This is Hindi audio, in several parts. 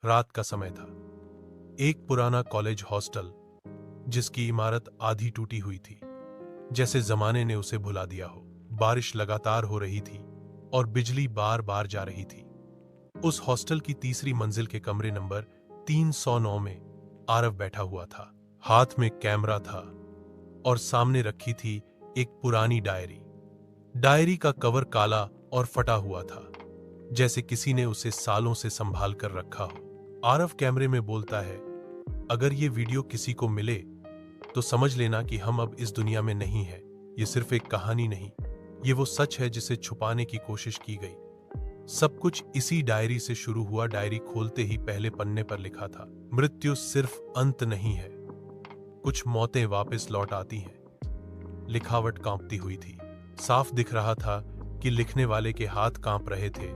रात का समय था। एक पुराना कॉलेज हॉस्टल जिसकी इमारत आधी टूटी हुई थी, जैसे जमाने ने उसे भुला दिया हो। बारिश लगातार हो रही थी और बिजली बार बार जा रही थी। उस हॉस्टल की तीसरी मंजिल के कमरे नंबर 309 में आरव बैठा हुआ था। हाथ में कैमरा था और सामने रखी थी एक पुरानी डायरी। डायरी का कवर काला और फटा हुआ था, जैसे किसी ने उसे सालों से संभाल कर रखा हो। आरव कैमरे में बोलता है, अगर ये वीडियो किसी को मिले तो समझ लेना कि हम अब इस दुनिया में नहीं है। ये सिर्फ एक कहानी नहीं, ये वो सच है जिसे छुपाने की कोशिश की गई। सब कुछ इसी डायरी से शुरू हुआ। डायरी खोलते ही पहले पन्ने पर लिखा था, मृत्यु सिर्फ अंत नहीं है, कुछ मौतें वापस लौट आती हैं। लिखावट कांपती हुई थी। साफ दिख रहा था कि लिखने वाले के हाथ कांप रहे थे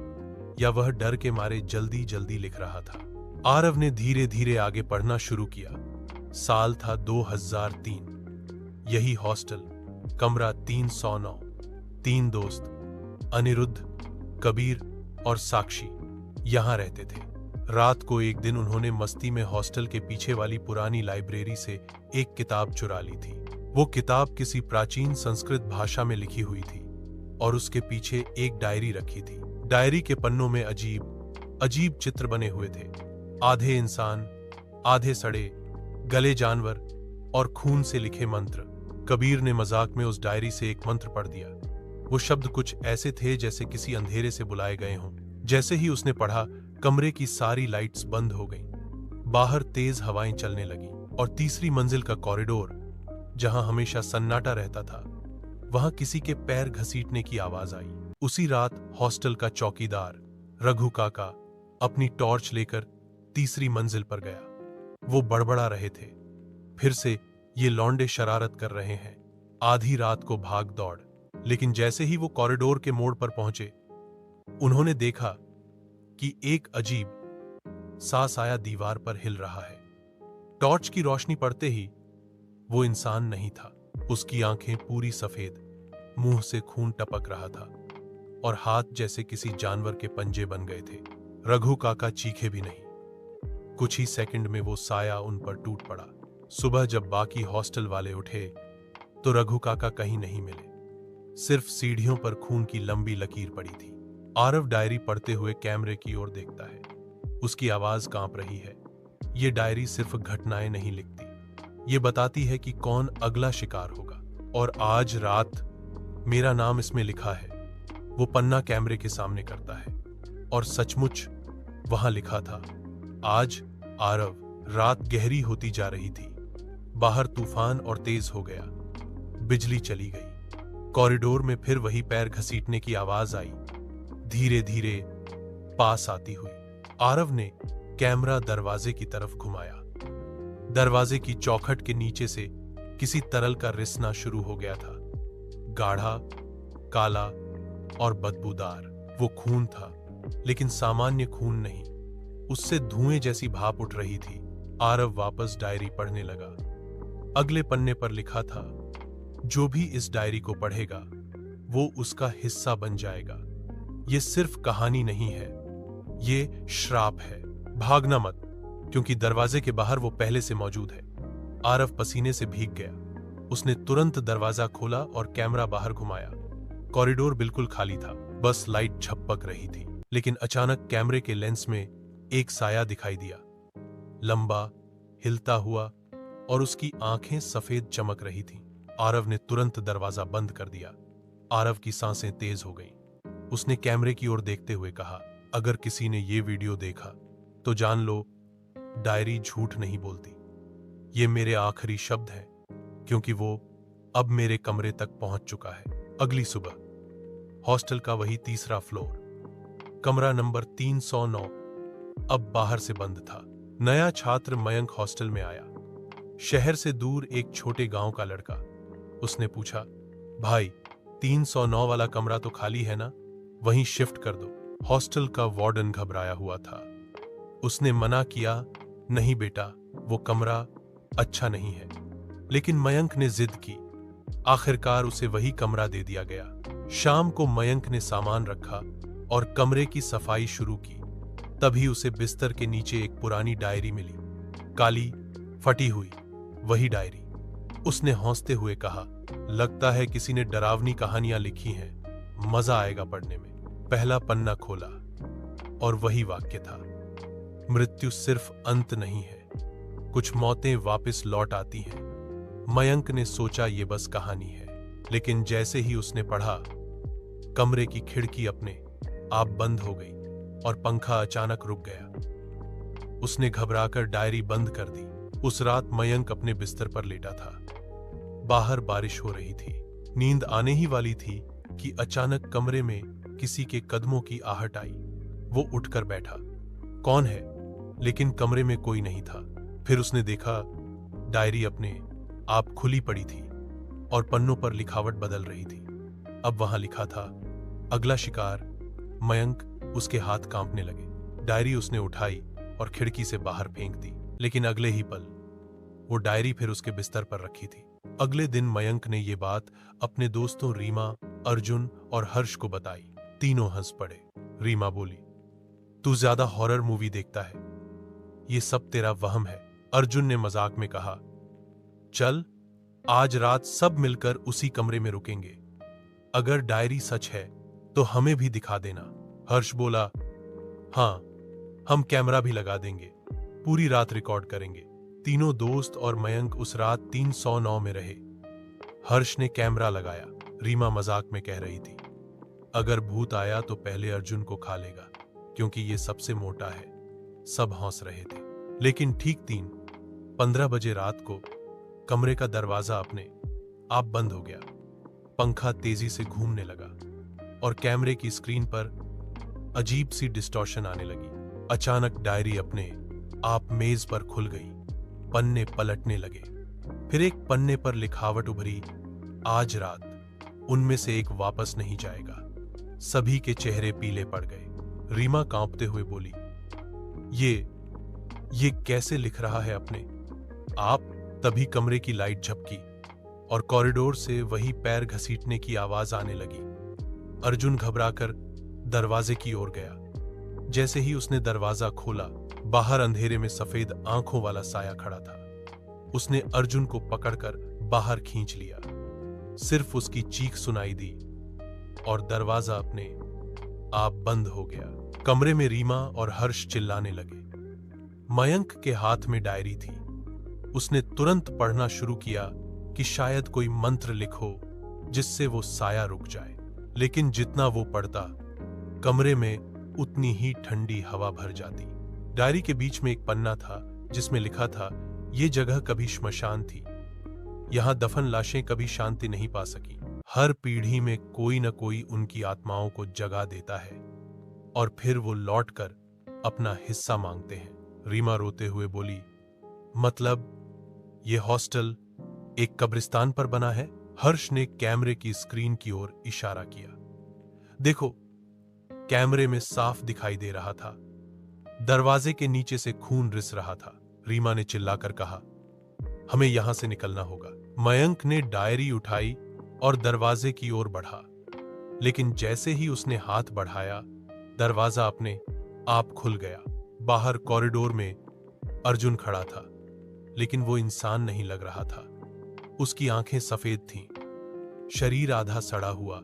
या वह डर के मारे जल्दी जल्दी लिख रहा था। आरव ने धीरे धीरे आगे पढ़ना शुरू किया। साल था 2003। यही हॉस्टल, कमरा 309। 3 दोस्त, अनिरुद्ध, कबीर और साक्षी, यहां रहते थे। रात को एक दिन उन्होंने मस्ती में हॉस्टल के पीछे वाली पुरानी लाइब्रेरी से एक किताब चुरा ली थी। वो किताब किसी प्राचीन संस्कृत भाषा में लिखी हुई थी और उसके पीछे एक डायरी रखी थी। डायरी के पन्नों में अजीब अजीब चित्र बने हुए थे, आधे इंसान, आधे सड़े गले जानवर और खून से लिखे मंत्र। कबीर ने मजाक में उस डायरी से एक मंत्र पढ़ दिया। वो शब्द कुछ ऐसे थे जैसे किसी अंधेरे से बुलाए गए हों। जैसे ही उसने पढ़ा, कमरे की सारी लाइट्स बंद हो गईं। बाहर तेज हवाएं चलने लगीं और तीसरी मंजिल का कॉरिडोर, जहां हमेशा सन्नाटा रहता था, वहां किसी के पैर घसीटने की आवाज आई। उसी रात हॉस्टल का चौकीदार रघु काका अपनी टॉर्च लेकर तीसरी मंजिल पर गया। वो बड़बड़ा रहे थे, फिर से ये लौंडे शरारत कर रहे हैं। आधी रात को भाग दौड़। लेकिन जैसे ही वो कॉरिडोर के मोड़ पर पहुंचे, उन्होंने देखा कि एक अजीब सा साया दीवार पर हिल रहा है। टॉर्च की रोशनी पड़ते ही वो इंसान नहीं था। उसकी आंखें पूरी सफेद, मुंह से खून टपक रहा था और हाथ जैसे किसी जानवर के पंजे बन गए थे। रघु काका चीखे भी नहीं। कुछ ही सेकंड में वो साया उन पर टूट पड़ा। सुबह जब बाकी हॉस्टल वाले उठे तो रघु काका कहीं नहीं मिले। सिर्फ सीढ़ियों पर खून की लंबी लकीर पड़ी थी। आरव डायरी पढ़ते हुए कैमरे की ओर देखता है। उसकी आवाज कांप रही है। ये डायरी सिर्फ घटनाएं नहीं लिखती, ये बताती है कि कौन अगला शिकार होगा। और आज रात मेरा नाम इसमें लिखा है। वो पन्ना कैमरे के सामने करता है और सचमुच वहां लिखा था, आज आरव। रात गहरी होती जा रही थी। बाहर तूफान और तेज हो गया। बिजली चली गई। कॉरिडोर में फिर वही पैर घसीटने की आवाज आई, धीरे धीरे पास आती हुई। आरव ने कैमरा दरवाजे की तरफ घुमाया। दरवाजे की चौखट के नीचे से किसी तरल का रिसना शुरू हो गया था, गाढ़ा, काला और बदबूदार। वो खून था, लेकिन सामान्य खून नहीं, उससे धुएं जैसी भाप उठ रही थी। आरव वापस डायरी पढ़ने लगा। अगले पन्ने पर लिखा था, जो भी इस डायरी को पढ़ेगा वो उसका हिस्सा बन जाएगा। ये सिर्फ कहानी नहीं है, ये श्राप है। भागना मत, क्योंकि दरवाजे के बाहर वो पहले से मौजूद है। आरव पसीने से भीग गया। उसने तुरंत दरवाजा खोला और कैमरा बाहर घुमाया। कॉरिडोर बिल्कुल खाली था, बस लाइट झपक रही थी। लेकिन अचानक कैमरे के लेंस में एक साया दिखाई दिया, लंबा, हिलता हुआ, और उसकी आंखें सफेद चमक रही थीं। आरव ने तुरंत दरवाजा बंद कर दिया। आरव की सांसें तेज हो गईं। उसने कैमरे की ओर देखते हुए कहा, अगर किसी ने ये वीडियो देखा तो जान लो, डायरी झूठ नहीं बोलती। ये मेरे आखिरी शब्द हैं, क्योंकि वो अब मेरे कमरे तक पहुंच चुका है। अगली सुबह हॉस्टल का वही तीसरा फ्लोर, कमरा नंबर 309 अब बाहर से बंद था। नया छात्र मयंक हॉस्टल में आया, शहर से दूर एक छोटे गांव का लड़का। उसने पूछा, भाई 309 वाला कमरा तो खाली है ना, वहीं शिफ्ट कर दो। हॉस्टल का वार्डन घबराया हुआ था। उसने मना किया, नहीं बेटा, वो कमरा अच्छा नहीं है। लेकिन मयंक ने जिद की। आखिरकार उसे वही कमरा दे दिया गया। शाम को मयंक ने सामान रखा और कमरे की सफाई शुरू की। तभी उसे बिस्तर के नीचे एक पुरानी डायरी मिली, काली, फटी हुई, वही डायरी। उसने हौंसते हुए कहा, लगता है किसी ने डरावनी कहानियां लिखी हैं, मजा आएगा पढ़ने में। पहला पन्ना खोला और वही वाक्य था, मृत्यु सिर्फ अंत नहीं है, कुछ मौतें वापस लौट आती हैं। मयंक ने सोचा ये बस कहानी है, लेकिन जैसे ही उसने पढ़ा, कमरे की खिड़की अपने आप बंद हो गई और पंखा अचानक रुक गया। उसने घबराकर डायरी बंद कर दी। उस रात मयंक अपने बिस्तर पर लेटा था। बाहर बारिश हो रही थी, नींद आने ही वाली थी कि अचानक कमरे में किसी के कदमों की आहट आई। वो उठकर बैठा, कौन है? लेकिन कमरे में कोई नहीं था। फिर उसने देखा, डायरी अपने आप खुली पड़ी थी और पन्नों पर लिखावट बदल रही थी। अब वहां लिखा था, अगला शिकार। मयंक, उसके हाथ कांपने लगे। डायरी उसने उठाई और खिड़की से बाहर फेंक दी, लेकिन अगले ही पल वो डायरी फिर उसके बिस्तर पर रखी थी। अगले दिन मयंक ने ये बात अपने दोस्तों रीमा, अर्जुन और हर्ष को बताई। तीनों हंस पड़े। रीमा बोली, तू ज्यादा हॉरर मूवी देखता है, ये सब तेरा वहम है। अर्जुन ने मजाक में कहा, चल आज रात सब मिलकर उसी कमरे में रुकेंगे, अगर डायरी सच है तो हमें भी दिखा देना। हर्ष बोला, हाँ, हम कैमरा भी लगा देंगे, पूरी रात रिकॉर्ड करेंगे। तीनों दोस्त और मयंक उस रात 309 में रहे। हर्ष ने कैमरा लगाया। रीमा मजाक में कह रही थी, अगर भूत आया तो पहले अर्जुन को खा लेगा, क्योंकि ये सबसे मोटा है। सब हंस रहे थे। लेकिन ठीक 3:15 बजे रात को कमरे का दरवाजा अपने आप बंद हो गया। पंखा तेजी से घूमने लगा और कैमरे की स्क्रीन पर अजीब सी डिस्टॉर्शन आने लगी। अचानक डायरी अपने आप मेज पर खुल गई, पन्ने पलटने लगे। फिर एक पन्ने पर लिखावट उभरी, आज रात उनमें से एक वापस नहीं जाएगा। सभी के चेहरे पीले पड़ गए। रीमा कांपते हुए बोली, ये कैसे लिख रहा है अपने आप? तभी कमरे की लाइट झपकी और कॉरिडोर से वही पैर घसीटने की आवाज आने लगी। अर्जुन घबराकर दरवाजे की ओर गया। जैसे ही उसने दरवाजा खोला, बाहर अंधेरे में सफेद आंखों वाला साया खड़ा था। उसने अर्जुन को पकड़कर बाहर खींच लिया। सिर्फ उसकी चीख सुनाई दी और दरवाजा अपने आप बंद हो गया। कमरे में रीमा और हर्ष चिल्लाने लगे। मयंक के हाथ में डायरी थी। उसने तुरंत पढ़ना शुरू किया कि शायद कोई मंत्र लिखो जिससे वो साया रुक जाए। लेकिन जितना वो पढ़ता, कमरे में उतनी ही ठंडी हवा भर जाती। डायरी के बीच में एक पन्ना था जिसमें लिखा था, ये जगह कभी श्मशान थी, यहां दफन लाशें कभी शांति नहीं पा सकी। हर पीढ़ी में कोई न कोई उनकी आत्माओं को जगा देता है और फिर वो लौटकर अपना हिस्सा मांगते हैं। रीमा रोते हुए बोली, मतलब ये हॉस्टल एक कब्रिस्तान पर बना है? हर्ष ने कैमरे की स्क्रीन की ओर इशारा किया। देखो, कैमरे में साफ दिखाई दे रहा था, दरवाजे के नीचे से खून रिस रहा था। रीमा ने चिल्लाकर कहा, हमें यहां से निकलना होगा। मयंक ने डायरी उठाई और दरवाजे की ओर बढ़ा, लेकिन जैसे ही उसने हाथ बढ़ाया, दरवाजा अपने आप खुल गया। बाहर कॉरिडोर में अर्जुन खड़ा था, लेकिन वो इंसान नहीं लग रहा था। उसकी आंखें सफेद थीं, शरीर आधा सड़ा हुआ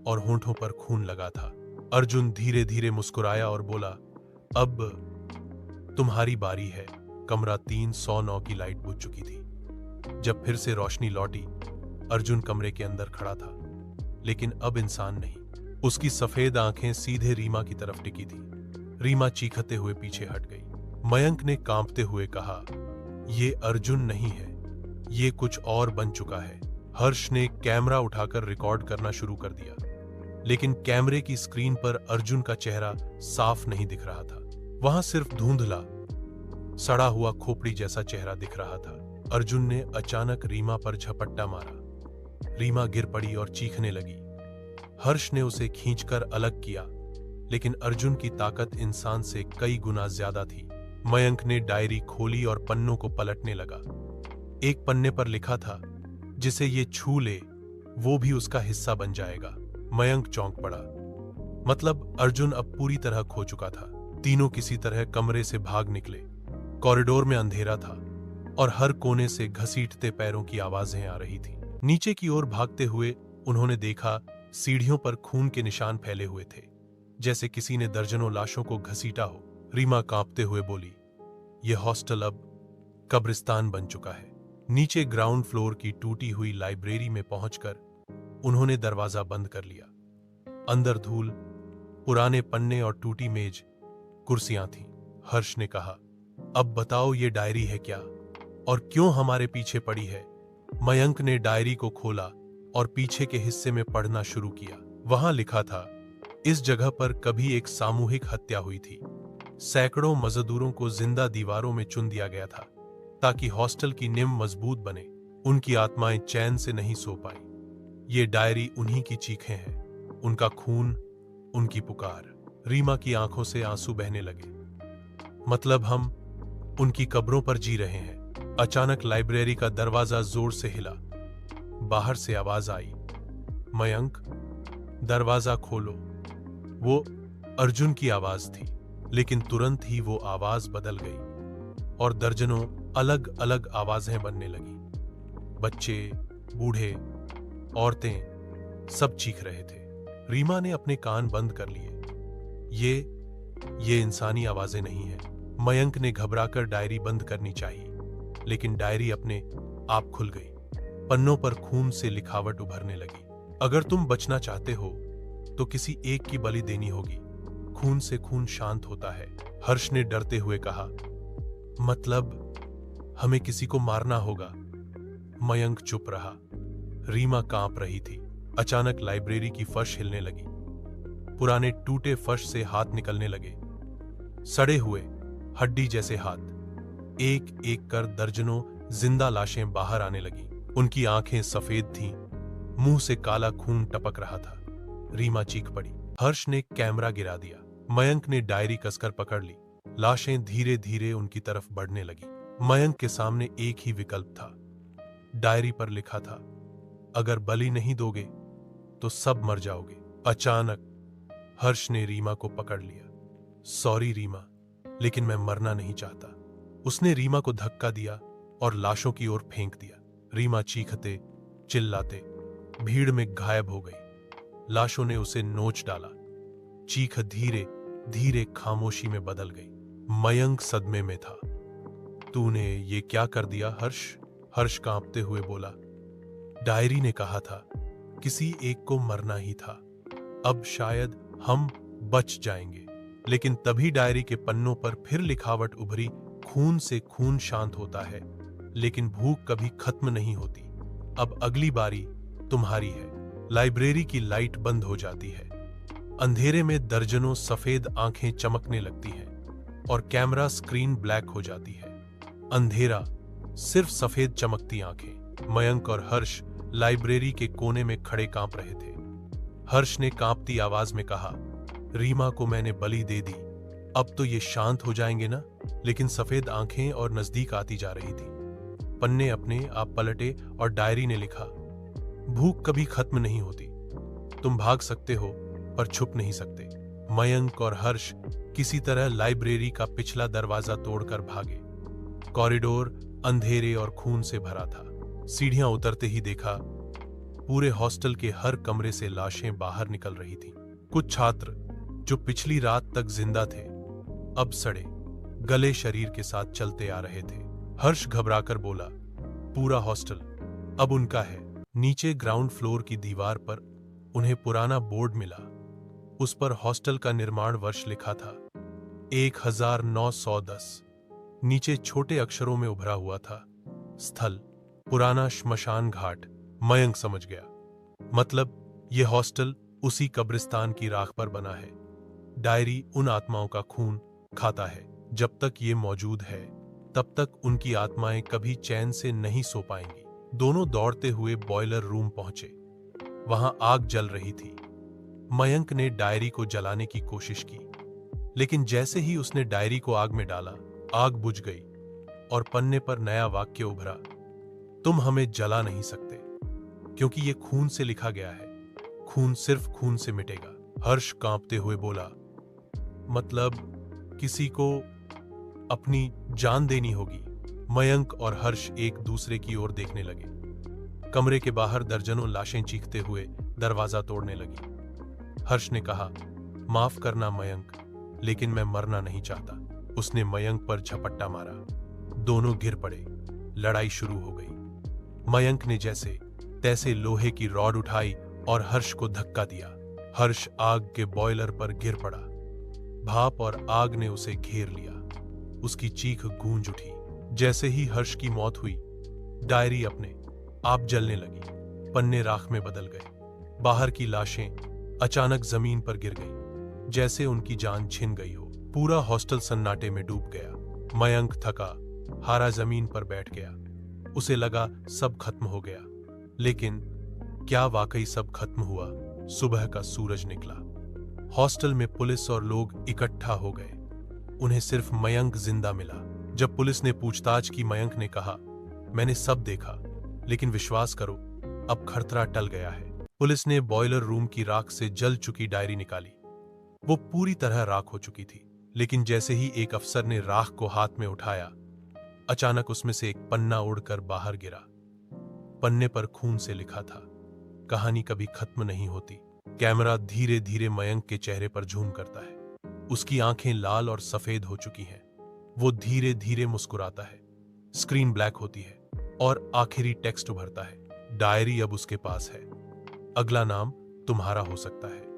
और होंठों पर खून लगा था। अर्जुन धीरे धीरे मुस्कुराया और बोला, अब तुम्हारी बारी है। कमरा 309 की लाइट बुझ चुकी थी। जब फिर से रोशनी लौटी, अर्जुन कमरे के अंदर खड़ा था, लेकिन अब इंसान नहीं। उसकी सफेद आंखें सीधे रीमा की तरफ टिकी थी। रीमा चीखते हुए पीछे हट गई। मयंक ने कांपते हुए कहा, ये अर्जुन नहीं है, ये कुछ और बन चुका है। हर्ष ने कैमरा उठाकर रिकॉर्ड करना शुरू कर दिया, लेकिन कैमरे की स्क्रीन पर अर्जुन का चेहरा साफ नहीं दिख रहा था। वहां सिर्फ धुंधला, सड़ा हुआ खोपड़ी जैसा चेहरा दिख रहा था। अर्जुन ने अचानक रीमा पर झपट्टा मारा। रीमा गिर पड़ी और चीखने लगी। हर्ष ने उसे खींचकर अलग किया, लेकिन अर्जुन की ताकत इंसान से कई गुना ज्यादा थी। मयंक ने डायरी खोली और पन्नों को पलटने लगा। एक पन्ने पर लिखा था, जिसे ये छू ले वो भी उसका हिस्सा बन जाएगा। मयंक चौंक पड़ा। मतलब अर्जुन अब पूरी तरह खो चुका था। तीनों किसी तरह कमरे से भाग निकले। कॉरिडोर में अंधेरा था और हर कोने से घसीटते पैरों की आवाजें आ रही थी। नीचे की ओर भागते हुए उन्होंने देखा सीढ़ियों पर खून के निशान फैले हुए थे, जैसे किसी ने दर्जनों लाशों को घसीटा हो। रीमा कांपते हुए बोली, यह हॉस्टल अब कब्रिस्तान बन चुका है। नीचे ग्राउंड फ्लोर की टूटी हुई लाइब्रेरी में पहुंचकर उन्होंने दरवाजा बंद कर लिया। अंदर धूल, पुराने पन्ने और टूटी मेज, कुर्सियां थीं। हर्ष ने कहा, अब बताओ ये डायरी है क्या और क्यों हमारे पीछे पड़ी है? मयंक ने डायरी को खोला और पीछे के हिस्से में पढ़ना शुरू किया। वहां लिखा था, इस जगह पर कभी एक सामूहिक हत्या हुई थी। सैकड़ों मजदूरों को जिंदा दीवारों में चुन दिया गया था ताकि हॉस्टल की नींव मजबूत बने। उनकी आत्माएं चैन से नहीं सो पाई। ये डायरी उन्हीं की चीखें हैं, उनका खून, उनकी पुकार। रीमा की आंखों से आंसू बहने लगे। मतलब हम उनकी कब्रों पर जी रहे हैं। अचानक लाइब्रेरी का दरवाजा जोर से हिला। बाहर से आवाज आई, मयंक, दरवाजा खोलो। वो अर्जुन की आवाज थी, लेकिन तुरंत ही वो आवाज बदल गई और दर्जनों अलग अलग आवाजें बनने लगी। बच्चे, बूढ़े, औरतें सब चीख रहे थे। रीमा ने अपने कान बंद कर लिए। ये इंसानी आवाजें नहीं हैं। मयंक ने घबराकर डायरी बंद करनी चाहिए, लेकिन डायरी अपने आप खुल गई। पन्नों पर खून से लिखावट उभरने लगी। अगर तुम बचना चाहते हो तो किसी एक की बलि देनी होगी। खून से खून शांत होता है। हर्ष ने डरते हुए कहा, मतलब हमें किसी को मारना होगा। मयंक चुप रहा। रीमा कांप रही थी। अचानक लाइब्रेरी की फर्श हिलने लगी। पुराने टूटे फर्श से हाथ निकलने लगे, सड़े हुए हड्डी जैसे हाथ। एक एक कर दर्जनों जिंदा लाशें बाहर आने लगी। उनकी आंखें सफेद थीं, मुंह से काला खून टपक रहा था। रीमा चीख पड़ी। हर्ष ने कैमरा गिरा दिया। मयंक ने डायरी कसकर पकड़ ली। लाशें धीरे धीरे उनकी तरफ बढ़ने लगी। मयंक के सामने एक ही विकल्प था। डायरी पर लिखा था, अगर बलि नहीं दोगे तो सब मर जाओगे। अचानक हर्ष ने रीमा को पकड़ लिया। सॉरी रीमा, लेकिन मैं मरना नहीं चाहता। उसने रीमा को धक्का दिया और लाशों की ओर फेंक दिया। रीमा चीखते चिल्लाते भीड़ में गायब हो गई। लाशों ने उसे नोच डाला। चीख धीरे धीरे खामोशी में बदल गई। मयंक सदमे में था। तूने ये क्या कर दिया हर्ष? हर्ष कांपते हुए बोला, डायरी ने कहा था किसी एक को मरना ही था। अब शायद हम बच जाएंगे। लेकिन तभी डायरी के पन्नों पर फिर लिखावट उभरी, खून से खून शांत होता है, लेकिन भूख कभी खत्म नहीं होती। अब अगली बारी तुम्हारी है। लाइब्रेरी की लाइट बंद हो जाती है। अंधेरे में दर्जनों सफेद आंखें चमकने लगती हैं और कैमरा स्क्रीन ब्लैक हो जाती है। अंधेरा, सिर्फ सफेद चमकती आंखें। मयंक और हर्ष लाइब्रेरी के कोने में खड़े कांप रहे थे। हर्ष ने कांपती आवाज में कहा, रीमा को मैंने बलि दे दी, अब तो ये शांत हो जाएंगे ना? लेकिन सफेद आंखें और नजदीक आती जा रही थी। पन्ने अपने आप पलटे और डायरी ने लिखा, भूख कभी खत्म नहीं होती। तुम भाग सकते हो पर छुप नहीं सकते। मयंक और हर्ष किसी तरह लाइब्रेरी का पिछला दरवाजा तोड़कर भागे। कॉरिडोर अंधेरे और खून से भरा था। सीढ़ियां उतरते ही देखा, पूरे हॉस्टल के हर कमरे से लाशें बाहर निकल रही थीं। कुछ छात्र जो पिछली रात तक जिंदा थे, अब सड़े गले शरीर के साथ चलते आ रहे थे। हर्ष घबराकर बोला, पूरा हॉस्टल अब उनका है। नीचे ग्राउंड फ्लोर की दीवार पर उन्हें पुराना बोर्ड मिला। उस पर हॉस्टल का निर्माण वर्ष लिखा था, 1910। नीचे छोटे अक्षरों में उभरा हुआ था, स्थल पुराना श्मशान घाट। मयंक समझ गया, मतलब यह हॉस्टल उसी कब्रिस्तान की राख पर बना है। डायरी उन आत्माओं का खून खाता है। जब तक ये मौजूद है तब तक उनकी आत्माएं कभी चैन से नहीं सो पाएंगी। दोनों दौड़ते हुए बॉयलर रूम पहुंचे। वहां आग जल रही थी। मयंक ने डायरी को जलाने की कोशिश की, लेकिन जैसे ही उसने डायरी को आग में डाला, आग बुझ गई और पन्ने पर नया वाक्य उभरा, तुम हमें जला नहीं सकते क्योंकि ये खून से लिखा गया है। खून सिर्फ खून से मिटेगा। हर्ष कांपते हुए बोला, मतलब किसी को अपनी जान देनी होगी। मयंक और हर्ष एक दूसरे की ओर देखने लगे। कमरे के बाहर दर्जनों लाशें चीखते हुए दरवाजा तोड़ने लगी। हर्ष ने कहा, माफ करना मयंक, लेकिन मैं मरना नहीं चाहता। उसने मयंक पर झपट्टा मारा। दोनों गिर पड़े। लड़ाई शुरू हो गई। मयंक ने जैसे तैसे लोहे की रॉड उठाई और हर्ष को धक्का दिया। हर्ष आग के बॉयलर पर गिर पड़ा। भाप और आग ने उसे घेर लिया। उसकी चीख गूंज उठी। जैसे ही हर्ष की मौत हुई, डायरी अपने आप जलने लगी। पन्ने राख में बदल गए। बाहर की लाशें अचानक जमीन पर गिर गईं, जैसे उनकी जान छिन गई हो। पूरा हॉस्टल सन्नाटे में डूब गया। मयंक थका हारा जमीन पर बैठ गया। उसे लगा सब खत्म हो गया, लेकिन क्या वाकई सब खत्म हुआ? सुबह का सूरज निकला। हॉस्टल में पुलिस और लोग इकट्ठा हो गए। उन्हें सिर्फ मयंक जिंदा मिला। जब पुलिस ने पूछताछ की, मयंक ने कहा, मैंने सब देखा, लेकिन विश्वास करो, अब खतरा टल गया है। पुलिस ने बॉयलर रूम की राख से जल चुकी डायरी निकाली। वो पूरी तरह राख हो चुकी थी, लेकिन जैसे ही एक अफसर ने राख को हाथ में उठाया, अचानक उसमें से एक पन्ना उड़कर बाहर गिरा। पन्ने पर खून से लिखा था, कहानी कभी खत्म नहीं होती। कैमरा धीरे धीरे मयंक के चेहरे पर झूम करता है। उसकी आंखें लाल और सफेद हो चुकी हैं। वो धीरे धीरे मुस्कुराता है। स्क्रीन ब्लैक होती है और आखिरी टेक्स्ट उभरता है, डायरी अब उसके पास है। अगला नाम तुम्हारा हो सकता है।